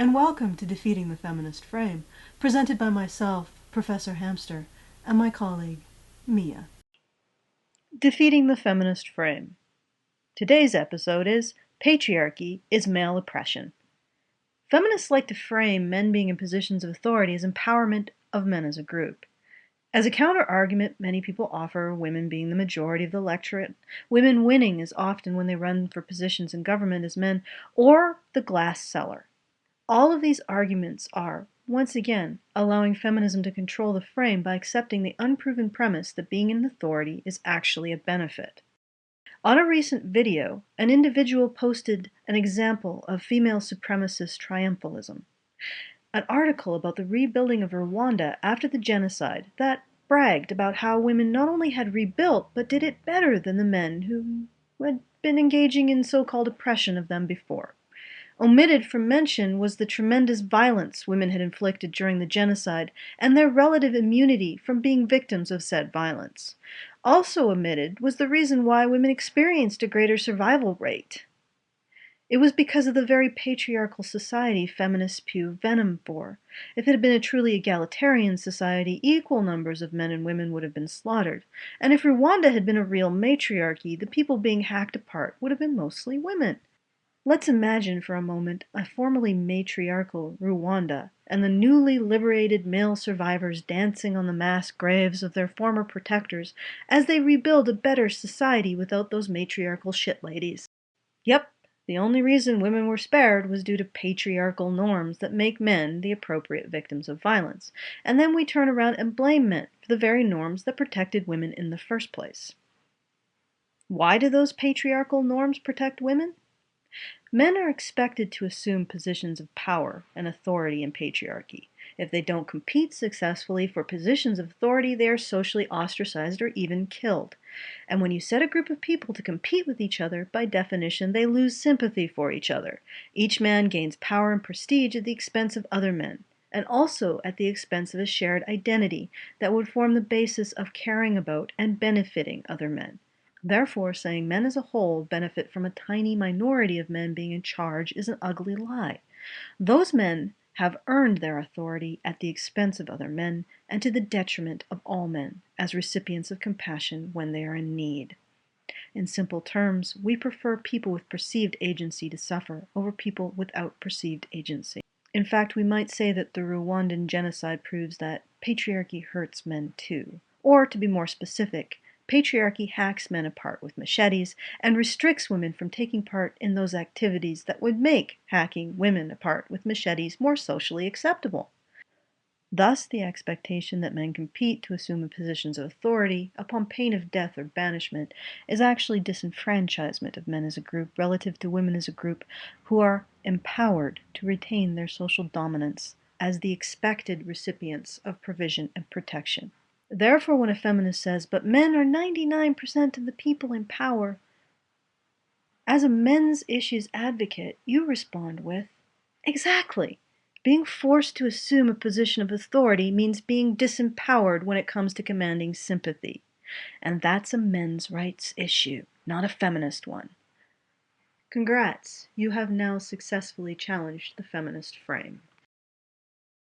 and welcome to Defeating the Feminist Frame, presented by myself, Professor Hamster, and my colleague, Mia. Defeating the Feminist Frame. Today's episode is Patriarchy is Male Oppression. Feminists like to frame men being in positions of authority as empowerment of men as a group. As a counter-argument, many people offer women being the majority of the electorate, women winning as often when they run for positions in government as men, or the glass seller. All of these arguments are, once again, allowing feminism to control the frame by accepting the unproven premise that being in authority is actually a benefit. On a recent video, an individual posted an example of female supremacist triumphalism. An article about the rebuilding of Rwanda after the genocide that bragged about how women not only had rebuilt, but did it better than the men who had been engaging in so-called oppression of them before. Omitted from mention was the tremendous violence women had inflicted during the genocide and their relative immunity from being victims of said violence. Also omitted was the reason why women experienced a greater survival rate. It was because of the very patriarchal society feminists spew venom for. If it had been a truly egalitarian society, equal numbers of men and women would have been slaughtered. And if Rwanda had been a real matriarchy, the people being hacked apart would have been mostly women. Let's imagine for a moment a formerly matriarchal Rwanda and the newly liberated male survivors dancing on the mass graves of their former protectors as they rebuild a better society without those matriarchal shit ladies. Yep. The only reason women were spared was due to patriarchal norms that make men the appropriate victims of violence, and then we turn around and blame men for the very norms that protected women in the first place. Why do those patriarchal norms protect women? Men are expected to assume positions of power and authority in patriarchy. If they don't compete successfully for positions of authority, they are socially ostracized or even killed. And when you set a group of people to compete with each other, by definition, they lose sympathy for each other. Each man gains power and prestige at the expense of other men, and also at the expense of a shared identity that would form the basis of caring about and benefiting other men. Therefore, saying men as a whole benefit from a tiny minority of men being in charge is an ugly lie. Those men have earned their authority at the expense of other men and to the detriment of all men, as recipients of compassion when they are in need. In simple terms, we prefer people with perceived agency to suffer over people without perceived agency. In fact, we might say that the Rwandan genocide proves that patriarchy hurts men too. Or, to be more specific, patriarchy hacks men apart with machetes and restricts women from taking part in those activities that would make hacking women apart with machetes more socially acceptable. Thus, the expectation that men compete to assume positions of authority, upon pain of death or banishment, is actually disenfranchisement of men as a group relative to women as a group who are empowered to retain their social dominance as the expected recipients of provision and protection. Therefore, when a feminist says, "But men are 99% of the people in power," as a men's issues advocate, you respond with, "Exactly. Being forced to assume a position of authority means being disempowered when it comes to commanding sympathy. And that's a men's rights issue, not a feminist one." Congrats, you have now successfully challenged the feminist frame.